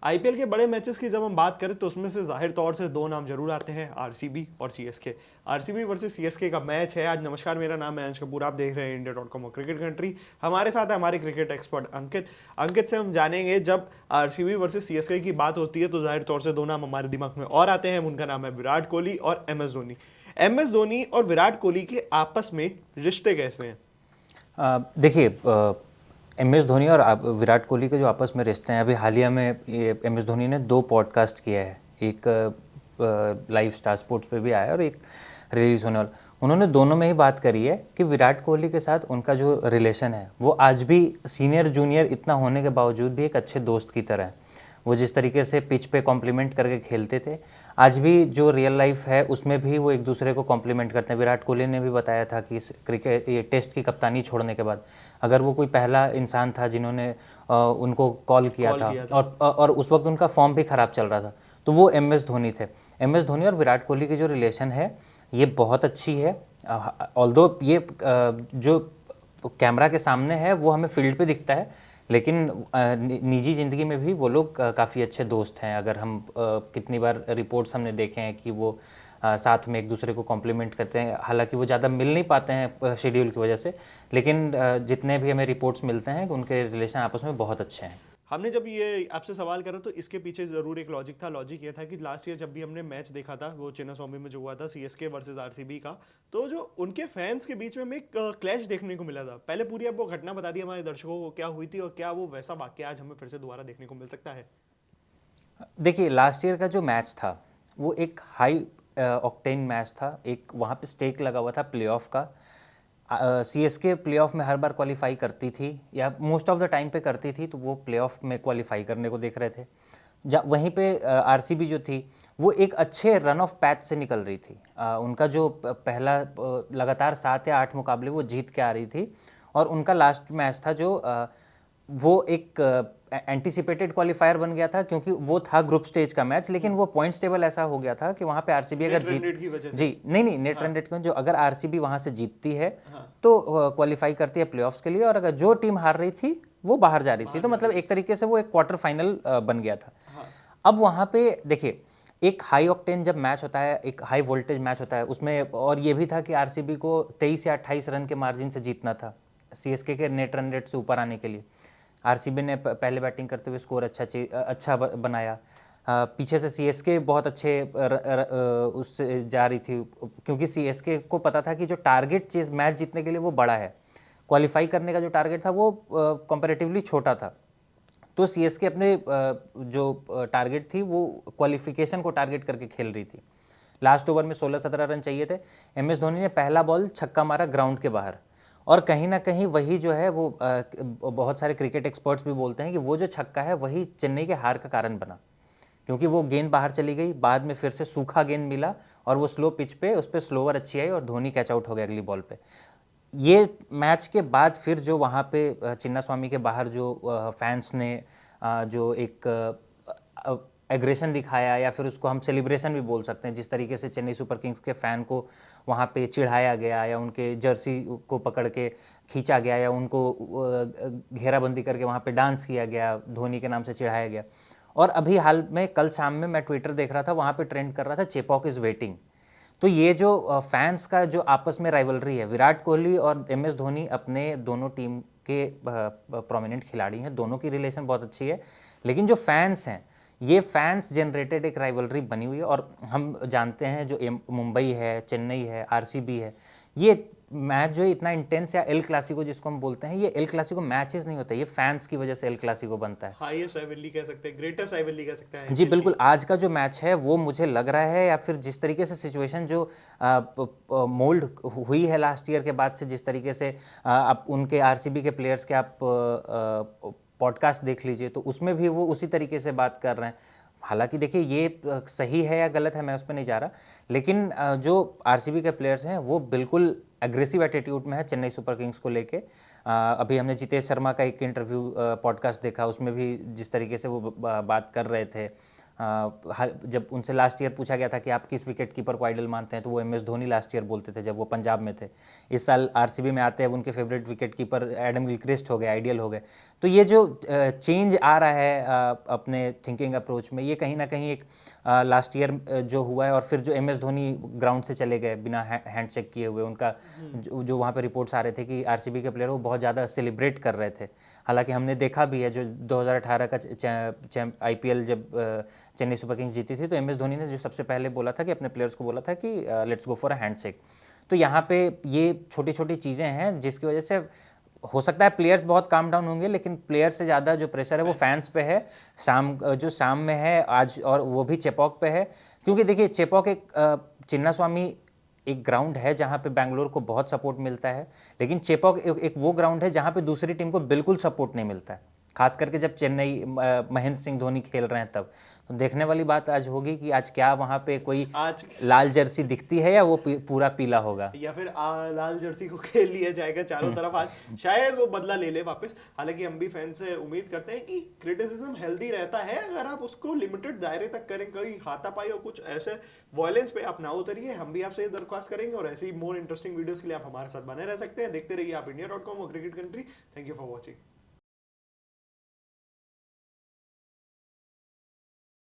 IPL के बड़े matches की जब हम बात करें तो उसमें से जाहिर तौर से दो नाम जरूर आते हैं, आरसीबी और सीएसके। आरसीबी वर्सेस सीएसके का मैच है आज। नमस्कार, मेरा नाम है अंश कपूर, आप देख रहे हैं इंडिया.com और क्रिकेट कंट्री। हमारे साथ है हमारे क्रिकेट एक्सपर्ट अंकित। अंकित से हम जानेंगे, जब आरसीबी वर्सेस सीएसके की बात होती है तो जाहिर तौर से दो नाम हमारे दिमाग में और आते हैं। उनका नाम है विराट कोहली और M S Dhoni. M S Dhoni और विराट कोहली के आपस में रिश्ते कैसे हैं? देखिए, एम एस धोनी और विराट कोहली के जो आपस में रिश्ते हैं, अभी हालिया में एम एस धोनी ने 2 पॉडकास्ट किया है। एक लाइव स्टार स्पोर्ट्स पे भी आया और एक रिलीज होने वाला। उन्होंने दोनों में ही बात करी है कि विराट कोहली के साथ उनका जो रिलेशन है वो आज भी सीनियर जूनियर इतना होने के बावजूद भी एक अच्छे दोस्त की तरह है। वो जिस तरीके से पिच पे कॉम्प्लीमेंट करके खेलते थे, आज भी जो रियल लाइफ है उसमें भी वो एक दूसरे को कॉम्प्लीमेंट करते हैं। विराट कोहली ने भी बताया था कि इस क्रिकेट ये टेस्ट की कप्तानी छोड़ने के बाद अगर वो कोई पहला इंसान था जिन्होंने उनको कॉल किया था, और उस वक्त उनका फॉर्म भी ख़राब चल रहा था, तो वो एम एस धोनी थे। एम एस धोनी और विराट कोहली की जो रिलेशन है ये बहुत अच्छी है। ऑल्दो ये जो कैमरा के सामने है वो हमें फील्ड पे दिखता है, लेकिन निजी ज़िंदगी में भी वो लोग काफ़ी अच्छे दोस्त हैं। अगर हम कितनी बार रिपोर्ट्स हमने देखे हैं कि वो साथ में एक दूसरे को कॉम्प्लीमेंट करते हैं। हालांकि वो ज़्यादा मिल नहीं पाते हैं शेड्यूल की वजह से, लेकिन जितने भी हमें रिपोर्ट्स मिलते हैं उनके रिलेशन आपस में बहुत अच्छे हैं। हमने जब ये आपसे सवाल करा तो इसके पीछे जरूर एक लॉजिक था। लॉजिक ये था कि लास्ट ईयर जब भी हमने मैच देखा था, वो चिन्नास्वामी में जो हुआ था सीएसके वर्सेस आरसीबी का, तो जो उनके फैंस के बीच में हमें एक क्लैश देखने को मिला था। पहले पूरी आप वो घटना बता दी हमारे दर्शकों को, क्या हुई थी और क्या वो वैसा वाक्य आज हमें फिर से दोबारा देखने को मिल सकता है? देखिए, लास्ट ईयर का जो मैच था वो एक हाई ऑक्टेन मैच था। एक वहाँ पे स्टेक लगा हुआ था प्लेऑफ का। सीएसके प्लेऑफ में हर बार क्वालिफाई करती थी या मोस्ट ऑफ द टाइम पे करती थी, तो वो प्लेऑफ में क्वालिफाई करने को देख रहे थे। वहीं पे आरसीबी जो थी वो एक अच्छे रन ऑफ पैच से निकल रही थी। उनका जो पहला लगातार 7 या 8 मुकाबले वो जीत के आ रही थी, और उनका लास्ट मैच था जो वो एक एंटीसिपेटेड क्वालिफायर बन गया था, क्योंकि वो था ग्रुप स्टेज का मैच। लेकिन वो पॉइंट्स टेबल ऐसा हो गया था कि वहाँ पे आरसीबी अगर जी नहीं नेट रन रेट जो अगर आरसीबी वहाँ से जीतती है तो क्वालिफाई करती है प्लेऑफ्स के लिए, और अगर जो टीम हार रही थी वो बाहर जा रही थी। तो मतलब एक तरीके से वो एक क्वार्टर फाइनल बन गया था। अब वहाँ पे देखिए, एक हाई ऑक्टेन जब मैच होता है, एक हाई वोल्टेज मैच होता है उसमें, और ये भी था कि आरसीबी को 23 या 28 रन के मार्जिन से जीतना था सीएसके के नेट रन रेट से ऊपर आने के लिए। आरसीबी ने पहले बैटिंग करते हुए स्कोर अच्छा बनाया। पीछे से सीएसके बहुत अच्छे उससे जा रही थी, क्योंकि सीएसके को पता था कि जो टारगेट चीज मैच जीतने के लिए वो बड़ा है, क्वालिफाई करने का जो टारगेट था वो कंपैरेटिवली छोटा था। तो सीएसके अपने जो टारगेट थी वो क्वालिफिकेशन को टारगेट करके खेल रही थी। लास्ट ओवर में 16-17 रन चाहिए थे। एम एस धोनी ने पहला बॉल छक्का मारा ग्राउंड के बाहर, और कहीं ना कहीं वही जो है वो बहुत सारे क्रिकेट एक्सपर्ट्स भी बोलते हैं कि वो जो छक्का है वही चेन्नई के हार का कारण बना, क्योंकि वो गेंद बाहर चली गई, बाद में फिर से सूखा गेंद मिला और वो स्लो पिच पे उस पर स्लोवर अच्छी आई और धोनी कैच आउट हो गया अगली बॉल पे। ये मैच के बाद फिर जो वहाँ पे चिन्नास्वामी के बाहर जो फैंस ने जो एक एग्रेशन दिखाया, या फिर उसको हम सेलिब्रेशन भी बोल सकते हैं, जिस तरीके से चेन्नई सुपर किंग्स के फ़ैन को वहाँ पे चिढ़ाया गया, या उनके जर्सी को पकड़ के खींचा गया, या उनको घेराबंदी करके वहाँ पे डांस किया गया, धोनी के नाम से चिढ़ाया गया। और अभी हाल में कल शाम में मैं ट्विटर देख रहा था, वहाँ पे ट्रेंड कर रहा था चेपॉक इज़ वेटिंग। तो ये जो फैंस का जो आपस में राइवलरी है, विराट कोहली और एम एस धोनी अपने दोनों टीम के प्रोमिनेंट खिलाड़ी हैं, दोनों की रिलेशन बहुत अच्छी है। लेकिन जो फैंस हैं, ये फैंस जनरेटेड एक राइवलरी बनी हुई है। और हम जानते हैं जो मुंबई है, चेन्नई है, आरसीबी है, ये मैच जो है इतना इंटेंस, या एल क्लासिको जिसको हम बोलते हैं, ये एल क्लासिको मैचेस नहीं होते, ये फैंस की वजह से एल क्लासिको बनता है। हाईएस्ट राइवलरी कह सकते हैं, ग्रेटेस्ट राइवलरी कह सकते हैं जी बिल्कुल। आज का जो मैच है वो मुझे लग रहा है, या फिर जिस तरीके से सिचुएशन जो मोल्ड हुई है लास्ट ईयर के बाद से, जिस तरीके से आप उनके आरसीबी के प्लेयर्स के आप पॉडकास्ट देख लीजिए, तो उसमें भी वो उसी तरीके से बात कर रहे हैं। हालांकि देखिए, ये सही है या गलत है मैं उस पर नहीं जा रहा, लेकिन जो आरसीबी के प्लेयर्स हैं वो बिल्कुल एग्रेसिव एटीट्यूड में है चेन्नई सुपर किंग्स को लेके। अभी हमने जितेश शर्मा का एक इंटरव्यू पॉडकास्ट देखा, उसमें भी जिस तरीके से वो बात कर रहे थे, जब उनसे लास्ट ईयर पूछा गया था कि आप किस विकेट कीपर को आइडल मानते हैं, तो वो MS धोनी लास्ट ईयर बोलते थे जब वो पंजाब में थे। इस साल RCB में आते हैं, उनके favourite wicket keeper Adam Gilchrist हो गए, आइडियल हो गए। तो ये जो चेंज आ रहा है अपने थिंकिंग अप्रोच में, ये कहीं ना कहीं एक लास्ट ईयर जो हुआ है, और फिर जो MS धोनी ग्राउंड से चले गए बिना हैंड चेक किए हुए, उनका जो वहाँ पे रिपोर्ट्स आ रहे थे कि RCB के प्लेयर वो बहुत ज़्यादा सेलिब्रेट कर रहे थे। हालांकि हमने देखा भी है जो 2018 का IPL जब चेन्नई सुपर किंग्स जीती थी, तो MS धोनी ने जो सबसे पहले बोला था कि अपने प्लेयर्स को बोला था कि let's go for a hand check. तो यहाँ पे ये छोटी छोटी चीज़ें हैं जिसकी वजह से हो सकता है प्लेयर्स बहुत काम डाउन होंगे, लेकिन प्लेयर से ज़्यादा जो प्रेशर है वो फैंस पे है। शाम में है आज, और वो भी चेपॉक पे है, क्योंकि देखिए चेपॉक एक चिन्नास्वामी एक ग्राउंड है जहाँ पे बैंगलोर को बहुत सपोर्ट मिलता है, लेकिन चेपॉक एक वो ग्राउंड है जहाँ पे दूसरी टीम को बिल्कुल सपोर्ट नहीं मिलता है, खास करके जब चेन्नई महेंद्र सिंह धोनी खेल रहे हैं तब। तो देखने वाली बात आज होगी कि आज क्या वहाँ पे कोई आज लाल जर्सी दिखती है या वो पूरा पीला होगा, या फिर लाल जर्सी को खेल लिया जाएगा चारों तरफ आज, शायद वो बदला ले ले वापस। हालांकि हम भी फैंस से उम्मीद करते हैं कि क्रिटिसिज्म हेल्दी रहता है अगर आप उसको लिमिटेड दायरे तक करें, कोई हाथापाई और कुछ ऐसे वॉयलेंस पे आप ना उतरिए। हम भी आपसे ये दरख्वास्त करेंगे, और ऐसी मोर इंटरेस्टिंग वीडियोस के लिए आप हमारे साथ बने रह सकते हैं। देखते रहिए आप India.com और cricket country. Thank you for watching.